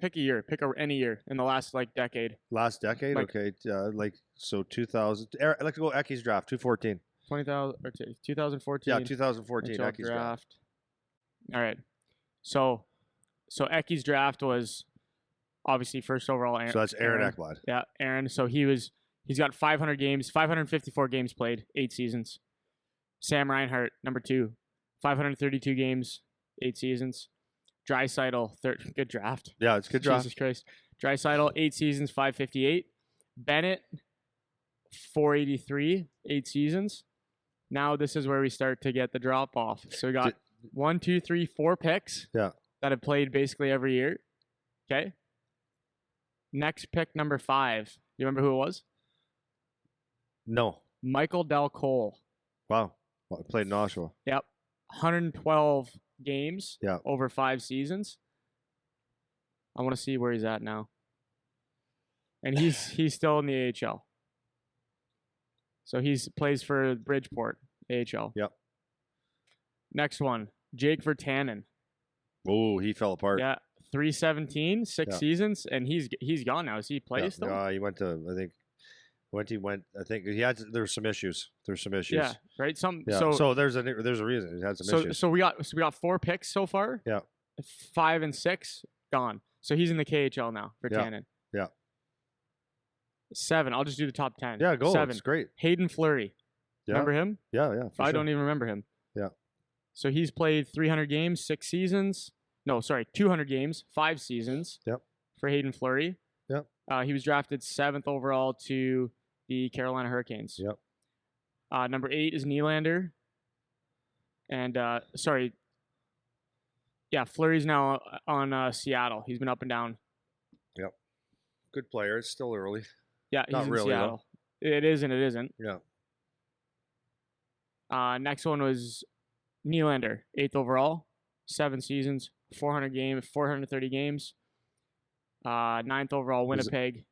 Pick a year. Pick any year in the last decade. Last decade, okay. So 2000. I'd like to go Ecky's draft, 214. 2014. Yeah, 2014 NHL Ecky's draft. All right. So Ecky's draft was obviously first overall. So that's Aaron Ekblad. Yeah, Aaron. So he's got 500 games, 554 games played, 8 seasons. Sam Reinhart, number 2, 532 games, 8 seasons. Draisaitl, good draft. Yeah, it's a good draft. Jesus Christ. Draisaitl, 8 seasons, 558. Bennett, 483, 8 seasons. Now this is where we start to get the drop off. So we got 1, 2, 3, 4 picks. Yeah. That have played basically every year. Okay. Next pick, number 5. You remember who it was? No. Michael Del Cole. Wow. Played in Oshawa. Yep. 112 games over 5 seasons. I want to see where he's at now. And he's still in the AHL. So plays for Bridgeport, AHL. Yep. Next one, Jake Virtanen. Oh, he fell apart. Yeah, 317, 6 seasons, and he's gone now. Is he play still? Yeah, he went to I think he had there's some issues. Yeah, right. So there's a reason he had some issues. So we got 4 picks so far. Yeah. 5 and 6 gone. So he's in the KHL now for Tannen. Yeah. 7. I'll just do the top 10. Yeah, go. 7. It's great. Hayden Fleury. Yeah. Remember him? Yeah. I don't even remember him. Yeah. So he's played 300 games, 6 seasons. No, sorry, 200 games, 5 seasons. Yep. For Hayden Fleury. Yep. He was drafted 7th overall to the Carolina Hurricanes. Yep. Number 8 is Nylander. And Fleury's now on Seattle. He's been up and down. Yep. Good player. It's still early. Yeah, he's Not in really, Seattle. It is and it isn't. Yeah. Next one was Nylander, 8th overall, 7 seasons, 430 games. 9th overall, Winnipeg.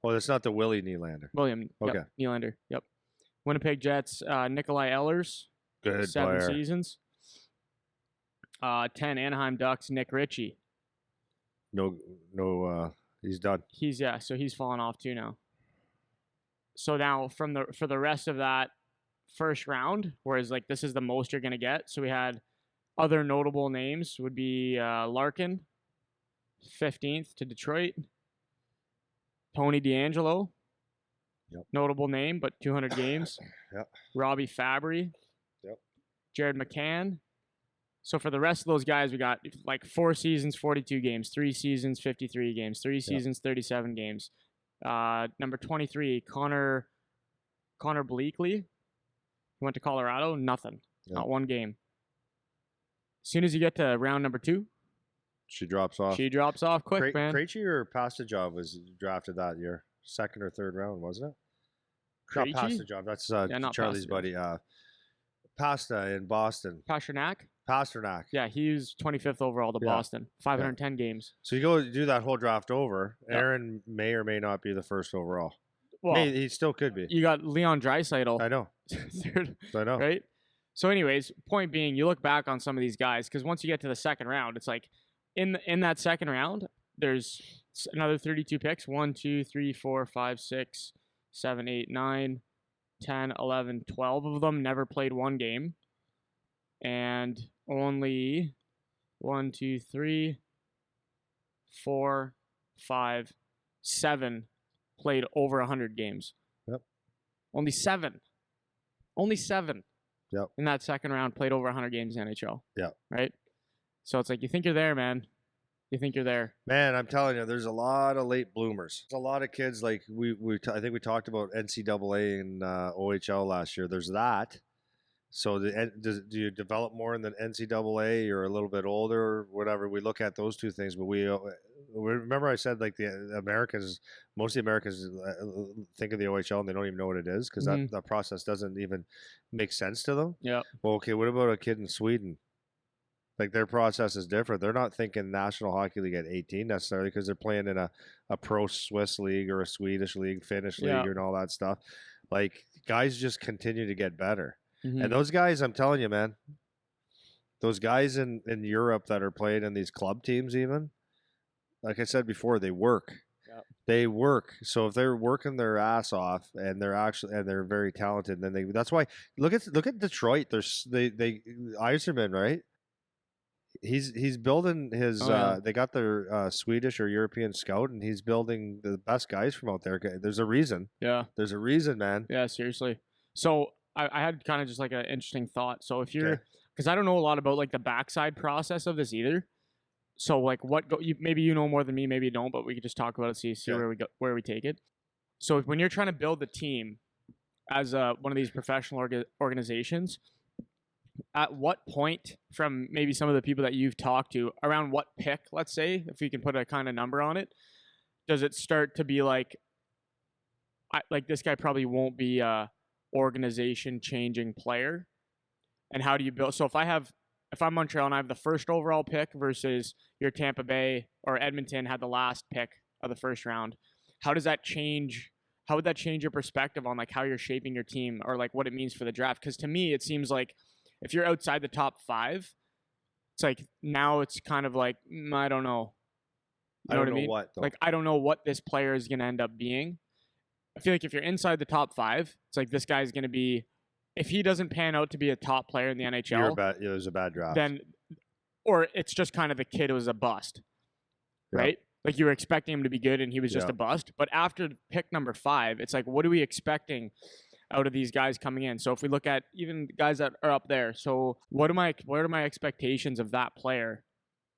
That's not the Willie Nylander. William. Okay. Yep, Nylander. Yep. Winnipeg Jets, Nikolai Ehlers. Good 7 player. seasons. 10 Anaheim Ducks, Nick Ritchie. No, he's done. So he's fallen off too now. So now for the rest of that first round, whereas this is the most you're gonna get. So we had other notable names would be Larkin, 15th to Detroit. Tony DeAngelo, notable name, but 200 games. Yep. Robbie Fabry. Yep. Jared McCann. So for the rest of those guys, we got 4 seasons, 42 games, 3 seasons, 53 games, 3 seasons, 37 games. Number 23, Connor Bleakley. He went to Colorado, nothing, not 1 game. As soon as you get to round number 2, she drops off. She drops off quick, man. Krejci or Pastajov was drafted that year, 2nd or 3rd round, wasn't it? Krejci? Not Pastajov. That's not Charlie's Pastajov. buddy. Pasta in Boston. Pasternak. Yeah, he was 25th overall to Boston. 510 games. So you go do that whole draft over. Aaron may or may not be the 1st overall. Well, he still could be. You got Leon Draisaitl. I know. 3rd. I know. Right? So anyways, point being, you look back on some of these guys, because once you get to the 2nd round, it's in that 2nd round, there's another 32 picks. 1, 2, 3, 4, 5, 6, 7, 8, 9, 10, 11, 12 of them never played 1 game. And only 1, 2, 3, 4, 5, 7 played over 100 games. Yep. Only 7. Yep. In that 2nd round played over 100 games in NHL. Yeah. Right? So it's you think you're there, man. You think you're there. Man, I'm telling you, there's a lot of late bloomers. There's a lot of kids I think we talked about NCAA and OHL last year. There's that. So do you develop more in the NCAA? You're a little bit older or whatever. We look at those 2 things. But we remember I said the Americans, most of the Americans think of the OHL and they don't even know what it is because that process doesn't even make sense to them. Yeah. Well, okay, what about a kid in Sweden? Their process is different. They're not thinking National Hockey League at 18 necessarily because they're playing in a pro Swiss league or a Swedish league, Finnish league, and all that stuff. Guys just continue to get better. Mm-hmm. And those guys, I'm telling you, man, those guys in Europe that are playing in these club teams even, like I said before, they work. Yep. They work. So if they're working their ass off and they're very talented, then that's why look at Detroit. They Eiserman, right? He's building his Oh yeah. they got their Swedish or European scout, and he's building the best guys from out there. There's a reason. Yeah. There's a reason, man. Yeah, seriously. So I had kind of just like an interesting thought. So if you're, Okay. because I don't know a lot about like the backside process of this either. So like maybe you know more than me, maybe you don't, but we could just talk about it, see Okay. where we take it. So when you're trying to build the team as one of these professional organizations, at what point from maybe some of the people that you've talked to, around what pick, let's say, if we can put a kind of number on it, does it start to be like, like this guy probably won't be a organization changing player? And how do you build? So if I'm Montreal and I have the first overall pick versus your Tampa Bay or Edmonton had the last pick of the first round, how does that change? How would that change your perspective on like how you're shaping your team or like what it means for the draft? Because to me, it seems like if you're outside the top 5, it's like now it's kind of like I don't know. You know what I mean? What though. Like I don't know what this player is going to end up being. I feel like if you're inside the top 5, it's like this guy's going to be, if he doesn't pan out to be a top player in the NHL, It was a bad draft. then, or it's just kind of the kid was a bust, Yep. right? Like you were expecting him to be good and he was just Yep. a bust. But after pick number 5, it's like, what are we expecting out of these guys coming in? So if we look at even guys that are up there, so what are my expectations of that player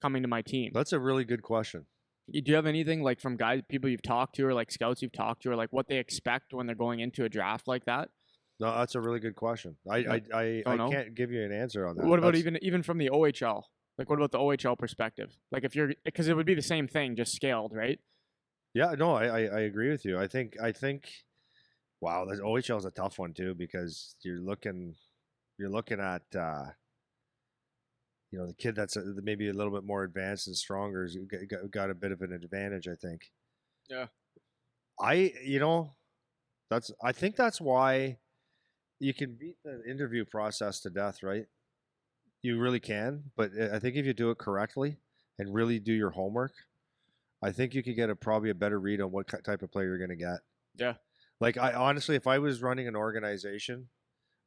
coming to my team? That's a really good question. Do you have anything like from people you've talked to or like scouts you've talked to or like what they expect when they're going into a draft like that? No, that's a really good question. I can't give you an answer on that. What about even from the OHL? Like, what about the OHL perspective? Like, because it would be the same thing, just scaled, right? Yeah, no, I agree with you. I think, wow, the OHL is a tough one too because you're looking at the kid that's maybe a little bit more advanced and stronger has got a bit of an advantage. I think. Yeah. I think that's why you can beat the interview process to death, right? You really can, but I think if you do it correctly and really do your homework, I think you could get probably a better read on what type of player you're going to get. Yeah. Like I honestly, if I was running an organization,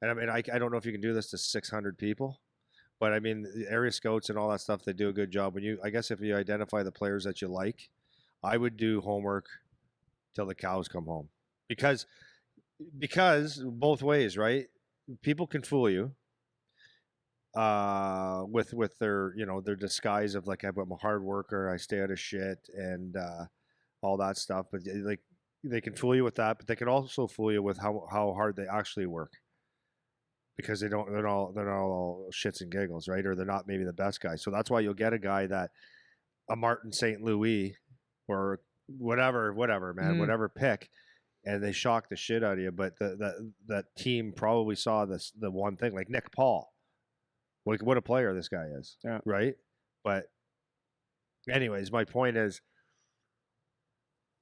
and I mean, I don't know if you can do this to 600 people, but I mean, the area scouts and all that stuff, they do a good job. I guess if you identify the players that you like, I would do homework till the cows come home, because both ways, right? People can fool you with their their disguise of like I'm a hard worker, I stay out of shit and all that stuff, but like they can fool you with that, but they can also fool you with how hard they actually work, because they're not all shits and giggles, right? Or they're not maybe the best guy. So that's why you'll get a guy a Martin St. Louis or whatever man, whatever pick, and they shock the shit out of you, but that team probably saw the one thing, like Nick Paul. What a player this guy is, Yeah. right? But anyways, my point is,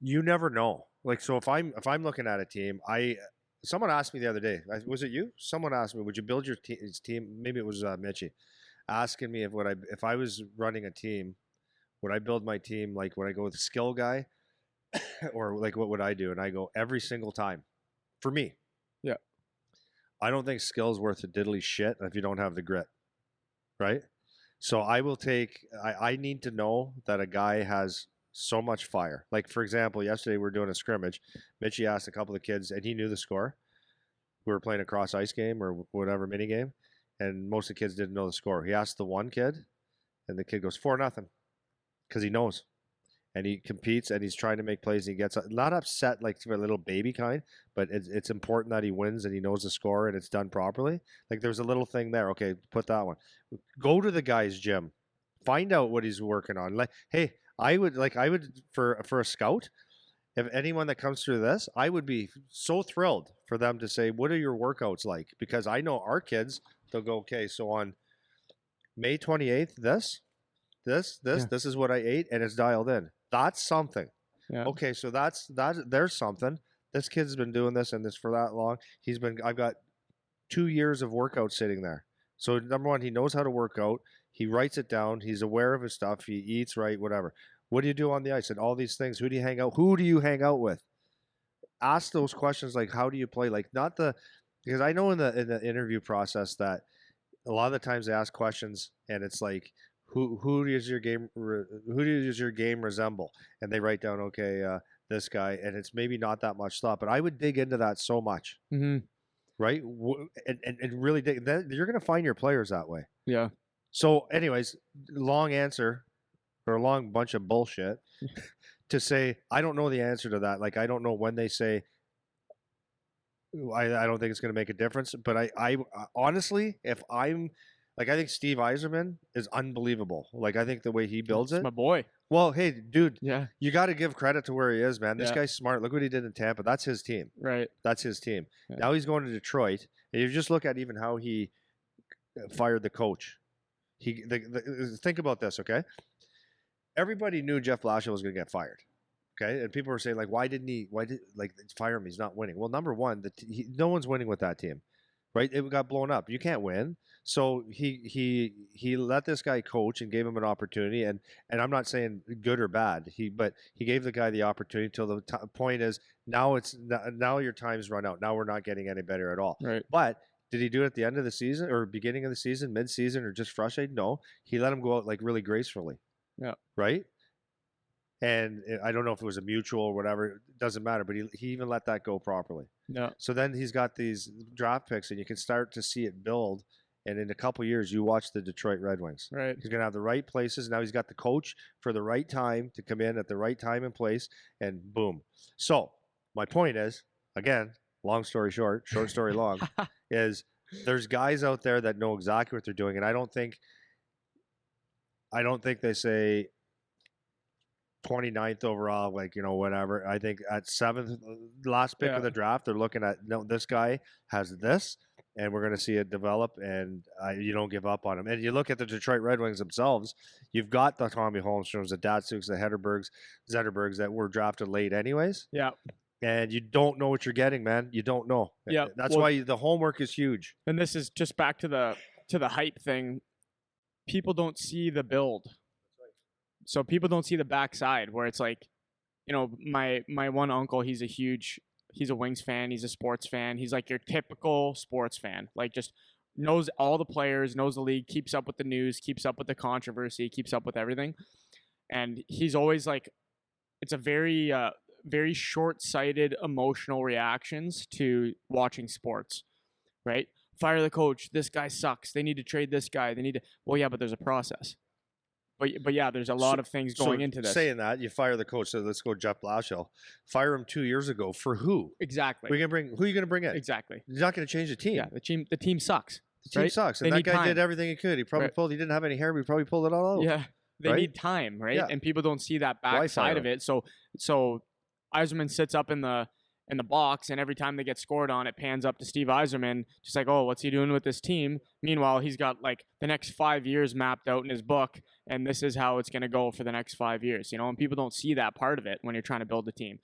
you never know. Like, so if I'm looking at a team, someone asked me the other day, was it you? Someone asked me, would you build your team? Maybe it was Mitchie, asking me if I was running a team, would I build my team like would I go with a skill guy, or like what would I do? And I go, every single time, for me, Yeah. I don't think skill's worth a diddly shit if you don't have the grit. Right? So I will take, I need to know that a guy has so much fire. Like, for example, yesterday we were doing a scrimmage. Mitchie asked a couple of kids, and he knew the score. We were playing a cross ice game or whatever mini game, and most of the kids didn't know the score. He asked the one kid, and the kid goes 4-0, because he knows. And he competes, and he's trying to make plays. And he gets not upset like a little baby kind, but it's important that he wins and he knows the score and it's done properly. Like, there's a little thing there. Okay, put that one. Go to the guy's gym, find out what he's working on. Like, hey, I would for a scout, if anyone that comes through this, I would be so thrilled for them to say, what are your workouts like? Because I know our kids, they'll go, okay, so on May 28th, this is what I ate, and it's dialed in. That's something. Yeah. Okay, so there's something. This kid's been doing this and this for that long. I've got 2 years of workout sitting there. So number one, he knows how to work out. He writes it down. He's aware of his stuff. He eats right, whatever. What do you do on the ice? And all these things. Who do you hang out? Who do you hang out with? Ask those questions like, how do you play? Like, not the because I know in the interview process that a lot of the times they ask questions and it's like, who does your game resemble? And they write down, okay, this guy, and it's maybe not that much thought, but I would dig into that so much, right? And really dig. Then you're going to find your players that way. Yeah. So, anyways, long answer or a long bunch of bullshit to say I don't know the answer to that. Like I don't know when they say. I don't think it's going to make a difference, but I honestly, if I'm like, I think Steve Yzerman is unbelievable. Like, I think the way he builds That's it. my boy. Well, hey, dude, Yeah. you got to give credit to where he is, man. This Yeah. guy's smart. Look what he did in Tampa. That's his team. Right. That's his team. Yeah. Now he's going to Detroit, and you just look at even how he fired the coach. Think about this, okay? Everybody knew Jeff Blashill was going to get fired. Okay, and people were saying like, why did fire him? He's not winning. Well, number one, no one's winning with that team, right? It got blown up. You can't win. So he let this guy coach and gave him an opportunity. And I'm not saying good or bad. But he gave the guy the opportunity till the point is now your time's run out. Now we're not getting any better at all. Right. But did he do it at the end of the season or beginning of the season, mid-season, or just frustrated? No, he let him go out like really gracefully. Yeah. Right. And I don't know if it was a mutual or whatever. It doesn't matter. But he even let that go properly. Yeah. So then he's got these draft picks, and you can start to see it build. And in a couple of years, you watch the Detroit Red Wings. Right. He's going to have the right places. Now he's got the coach for the right time to come in at the right time and place, and boom. So my point is, again, long story short, short story long, is there's guys out there that know exactly what they're doing, and I don't think they say 29th overall, like, whatever. I think at 7th, last pick of the draft, they're looking at, no, this guy has this, and we're going to see it develop, and you don't give up on him. And you look at the Detroit Red Wings themselves, you've got the Tommy Holmstroms, the Datsyuks, the Zetterbergs that were drafted late anyways. Yeah. And you don't know what you're getting, man. You don't know. Yeah. That's why the homework is huge. And this is just back to the hype thing. People don't see the build. So people don't see the backside where it's like, my one uncle, he's a Wings fan. He's a sports fan. He's like your typical sports fan, like just knows all the players, knows the league, keeps up with the news, keeps up with the controversy, keeps up with everything. And he's always like, it's a very, very short-sighted emotional reactions to watching sports, right? Fire the coach. This guy sucks. They need to trade this guy. Well, yeah, but there's a process. But yeah, there's a lot of things going into this. Saying that, you fire the coach. So let's go Jeff Blashill. Fire him 2 years ago for who? Exactly. Who are you going to bring in? Exactly. He's not going to change the team. Yeah, the team sucks. The team sucks. And that guy did everything he could. He probably he didn't have any hair, but he probably pulled it all out. Yeah. They need time, right? Yeah. And people don't see that back side of it. So Yzerman sits up in the box, and every time they get scored on, it pans up to Steve Yzerman, just like, oh, what's he doing with this team? Meanwhile, he's got like the next 5 years mapped out in his book, and this is how it's going to go for the next 5 years, and people don't see that part of it when you're trying to build a team.